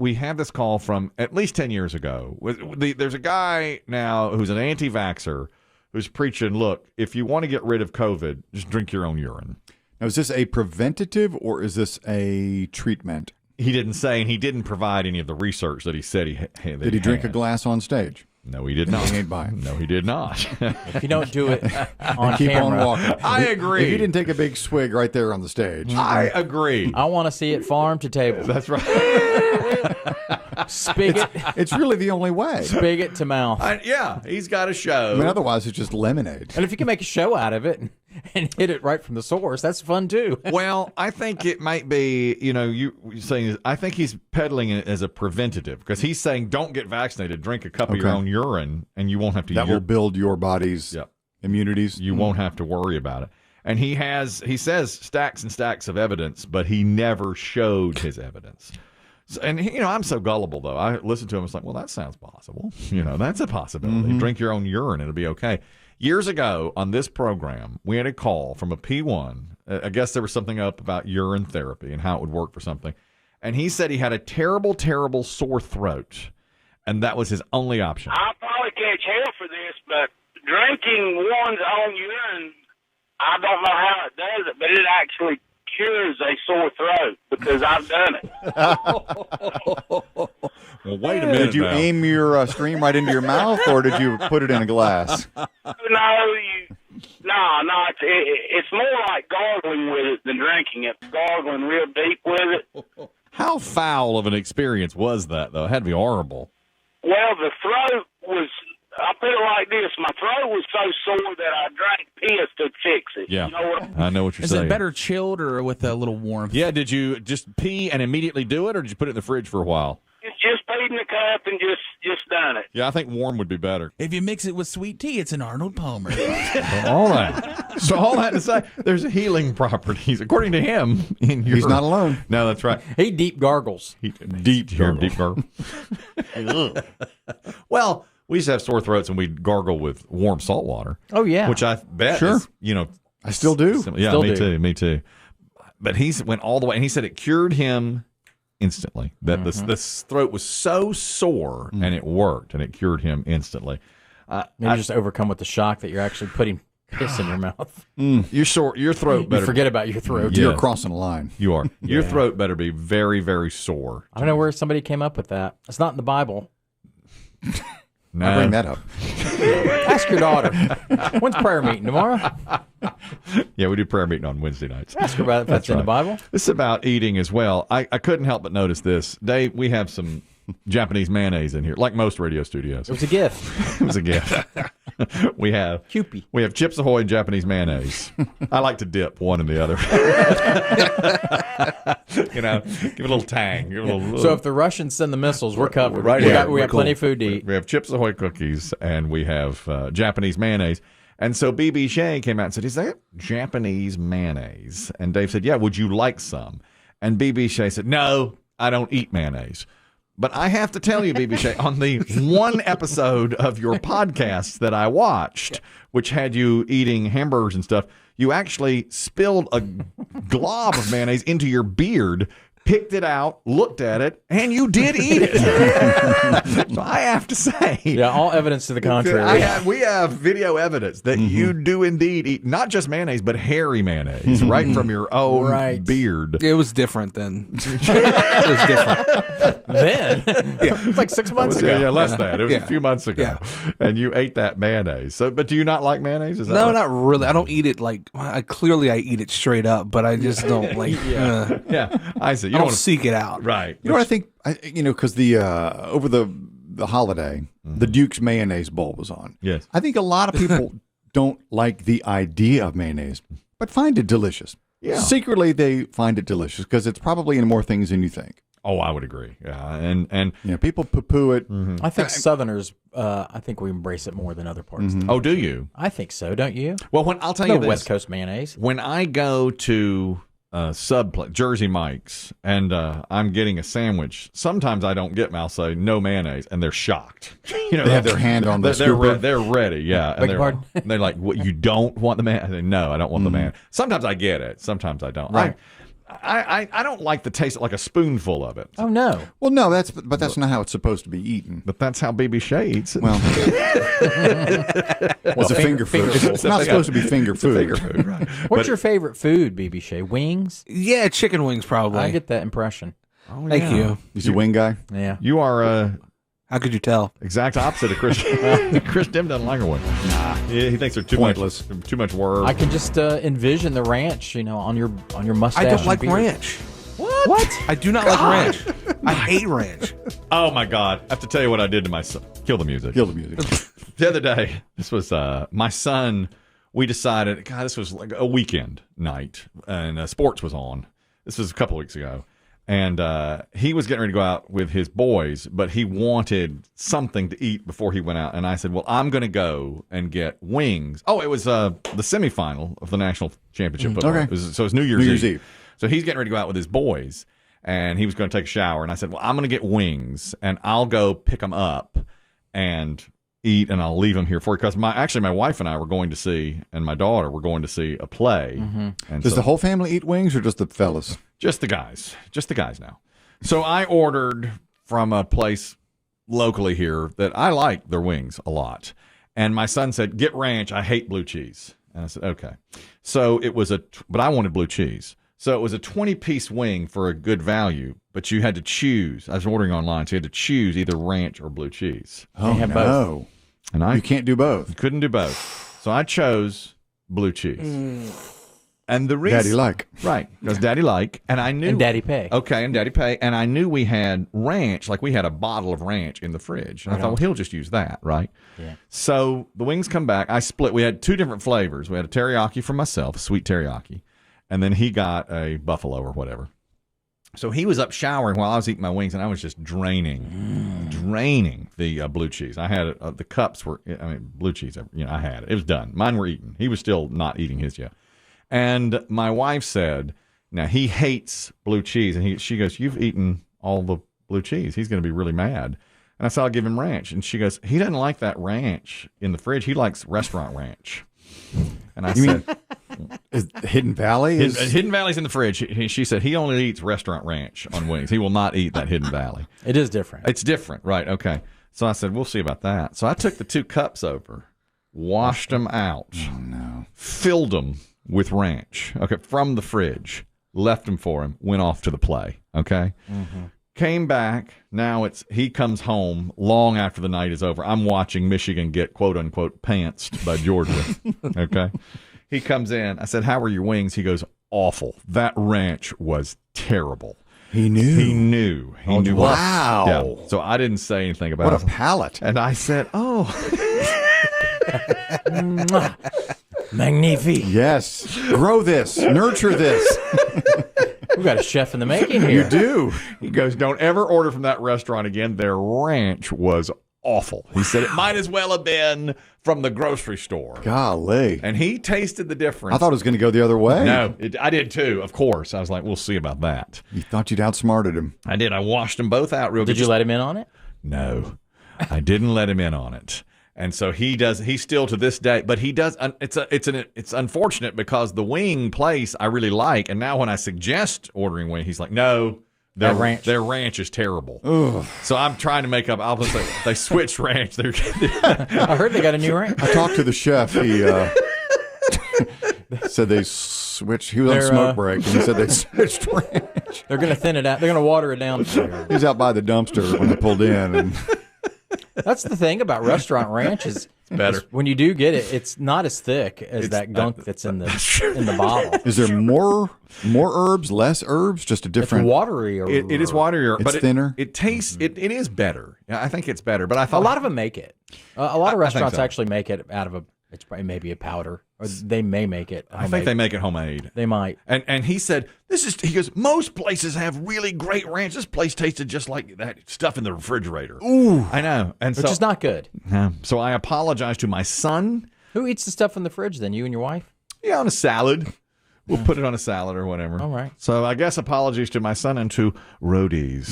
we have this call from at least 10 years ago. There's a guy now who's an anti-vaxxer who's preaching, look, if you want to get rid of COVID, just drink your own urine. Now, is this a preventative or is this a treatment? He didn't say, and he didn't provide any of the research that he said he had. Did he drink a glass on stage? No, he did not. He ain't buying. No, he did not. If you don't do it on Keep camera, on walking. I agree. If you didn't take a big swig right there on the stage. I agree. I want to see it farm to table. That's right. Spigot, It's really the only way. spigot to mouth. Yeah, he's got a show. I mean, otherwise it's just lemonade. And if you can make a show out of it and hit it right from the source, that's fun too. Well, I think it might be, you're saying, I think he's peddling it as a preventative because he's saying don't get vaccinated, drink a cup of your own urine, and you won't have to. That will build your body's immunities. You won't have to worry about it. And he says stacks and stacks of evidence, but he never showed his evidence. So, and I'm so gullible though. I listened to him. It's like, well, that sounds possible. That's a possibility. Drink your own urine, it'll be okay. Years ago on this program, we had a call from a P1. I guess there was something up about urine therapy and how it would work for something. And he said he had a terrible, terrible sore throat, and that was his only option. I'll probably catch hell for this, but drinking one's own urine, I don't know how it does it, but it actually cures a sore throat because I've done it. Well, wait a minute. Did you now. aim your stream right into your mouth, or did you put it in a glass? No, it's more like gargling with it than drinking it. Gargling real deep with it. How foul of an experience was that, though? It had to be horrible. Well, the throat was, I'll put it like this, my throat was so sore that I drank piss to fix it. Yeah, You know what I know what you're Is saying. it better chilled or with a little warmth? Yeah, did you just pee and immediately do it, or did you put it in the fridge for a while? It's just peed in the cup and just done it. Yeah, I think warm would be better. If you mix it with sweet tea, it's an Arnold Palmer. All right. So all that to say, there's healing properties, according to him. He's not alone. No, that's right. He deep gargles. Deep gargle. Well, we used to have sore throats, and we'd gargle with warm salt water. Oh, yeah. Which I bet Sure. is, I still do. Yeah, Still me do. too. Me too. But he went all the way, and he said it cured him instantly. That this throat was so sore, and it worked, and it cured him instantly. Maybe just overcome with the shock that you're actually putting piss in your mouth. Your throat You better. forget about your throat. Yeah. You're crossing a line. You are. Your throat better be very, very sore. I don't know where somebody came up with that. It's not in the Bible. No. I bring that up. Ask your daughter. When's prayer meeting? Tomorrow? Yeah, we do prayer meeting on Wednesday nights. Ask her about if that's in the Bible. This is about eating as well. I couldn't help but notice this. Dave, we have some Japanese mayonnaise in here, like most radio studios. It was a gift. It was a gift. We have Kewpie. We have Chips Ahoy and Japanese mayonnaise. I like to dip one and the other. Give it a little tang. Give it a little, So if the Russians send the missiles, we're covered. Right we here. got plenty of food to eat. We have Chips Ahoy cookies, and we have Japanese mayonnaise. And so BB Shea came out and said, is that Japanese mayonnaise? And Dave said, yeah, would you like some? And BB Shea said, no, I don't eat mayonnaise. But I have to tell you, BB Shea, on the one episode of your podcast that I watched, which had you eating hamburgers and stuff, you actually spilled a glob of mayonnaise into your beard, picked it out, looked at it, and you did eat it. So I have to say. Yeah, all evidence to the contrary. We have video evidence that you do indeed eat not just mayonnaise, but hairy mayonnaise, right from your own beard. It was different then. It was different. Then? It was like 6 months ago. Yeah, less than. It was a few months ago. Yeah. And you ate that mayonnaise. So, but do you not like mayonnaise? Is that No, what- not really. I don't eat it like. I eat it straight up, but I just don't like. Yeah, I see. You I don't wanna- seek it out. Right. You know what I think? Because the over the holiday, the Duke's mayonnaise bowl was on. Yes. I think a lot of people don't like the idea of mayonnaise, but find it delicious. Yeah. Secretly, they find it delicious because it's probably in more things than you think. Oh, I would agree. Yeah, and people poo-poo it. I think Southerners, I think we embrace it more than other parts. Oh, do you? I think so, don't you? Well, I'll tell No you this. West Coast mayonnaise. When I go to Jersey Mike's and I'm getting a sandwich, sometimes I don't get them. I'll say no mayonnaise, and they're shocked. They have their hand on the scooper. They're ready. Yeah, Beg your pardon? They're like, "What? You don't want the mayonnaise?" I say, no, I don't want the mayonnaise. Sometimes I get it. Sometimes I don't. Right. I don't like the taste, like a spoonful of it. Oh no. Well, no, but that's not how it's supposed to be eaten. But that's how BB Shea eats it. Well, it's a finger food. It's not supposed to be finger food. Finger food, right? What's your favorite food, BB Shea? Wings? Yeah, chicken wings probably. I get that impression. Oh, Thank yeah. you. He's a wing guy. Yeah. You are How could you tell? exact opposite of Chris. Chris Demm doesn't like a wing. Nah, he thinks they're Pointless. Too much work. I can just envision the ranch, on your mustache. I don't and like beard. ranch. What? I do not like ranch. I hate ranch. Oh my God! I have to tell you what I did to my son. Kill the music. Kill the music. The other day, this was my son. We decided, God, this was like a weekend night, and sports was on. This was a couple weeks ago, and he was getting ready to go out with his boys, but he wanted something to eat before he went out. And I said, well, I'm going to go and get wings. Oh, it was the semifinal of the national championship football. Okay. So it's New Year's Eve. So he's getting ready to go out with his boys, and he was going to take a shower. And I said, well, I'm going to get wings, and I'll go pick them up and eat, and I'll leave them here for you. Because my wife and I were going to see, and my daughter were going to see a play. And Does so, the whole family eat wings or just the fellas? just the guys now. So I ordered from a place locally here that I like their wings a lot. And my son said, get ranch. I hate blue cheese. And I said, okay. So it was but I wanted blue cheese. So it was a 20-piece wing for a good value, but you had to choose. I was ordering online, so you had to choose either ranch or blue cheese. Oh, have no. And I You can't do both. couldn't do both. So I chose blue cheese. And the reason, Daddy like. right, because Daddy like, and I knew, And Daddy pay. okay, and Daddy pay, and I knew we had ranch, like we had a bottle of ranch in the fridge, and I thought, well, he'll just use that, right? Yeah. So the wings come back. I split. We had two different flavors. We had a teriyaki for myself, sweet teriyaki, and then he got a buffalo or whatever. So he was up showering while I was eating my wings, and I was just draining the blue cheese. I had it, the cups were, blue cheese. I had it. It was done. Mine were eaten. He was still not eating his yet. And my wife said, now he hates blue cheese, and she goes, you've eaten all the blue cheese. He's going to be really mad. And I said, I'll give him ranch. And she goes, he doesn't like that ranch in the fridge. He likes restaurant ranch. And I said, Is Hidden Valley? Hidden Valley's in the fridge. She said he only eats restaurant ranch on wings. He will not eat that Hidden Valley. It is different. It's different, right? Okay. So I said, we'll see about that. So I took the 2 cups over, washed them out, filled them with ranch, okay, from the fridge, left them for him, went off to the play, okay? Came back. Now he comes home long after the night is over. I'm watching Michigan get quote unquote pantsed by Georgia. Okay. He comes in. I said, how were your wings? He goes, awful. That ranch was terrible. He knew. He knew. Wow. Yeah. So I didn't say anything about What it. a palate. And I said, oh. Magnifique. Yes. Grow this. Nurture this. We've got a chef in the making here. You do. He goes, don't ever order from that restaurant again. Their ranch was awful. He said it might as well have been from the grocery store. Golly. And he tasted the difference. I thought it was going to go the other way. No, I did too, of course. I was like, we'll see about that. You thought you'd outsmarted him. I did. I washed them both out real good. Did you let him in on it? No, I didn't let him in on it. And so he does. He still to this day, but he does. It's unfortunate because the wing place I really like, and now when I suggest ordering wing, he's like, no, their ranch is terrible. Ugh. So I'm trying to make up. I'll just say they switched ranch. I heard they got a new ranch. I talked to the chef. He said they switched. He was on smoke break, and he said they switched ranch. They're going to thin it out. They're going to water it down. He was out by the dumpster when I pulled in, and That's the thing about restaurant ranch is better. when you do get it, it's not as thick as that gunk that's in the bottle. is there more herbs, less herbs, just a It's different? watery. It is waterier, It's but thinner? It tastes. It is better. Yeah, I think it's better. But I A thought lot of them make it. A lot of I think restaurants so. actually make it out of a. It's probably maybe a powder, or they may make it. I think they make it homemade. They might. And he said, he goes, most places have really great ranch. This place tasted just like that stuff in the refrigerator. Ooh. I know. And Which is not good. so I apologize to my son. Who eats the stuff in the fridge then? You and your wife? Yeah, on a salad. We'll put it on a salad or whatever. All right. So I guess apologies to my son and to roadies.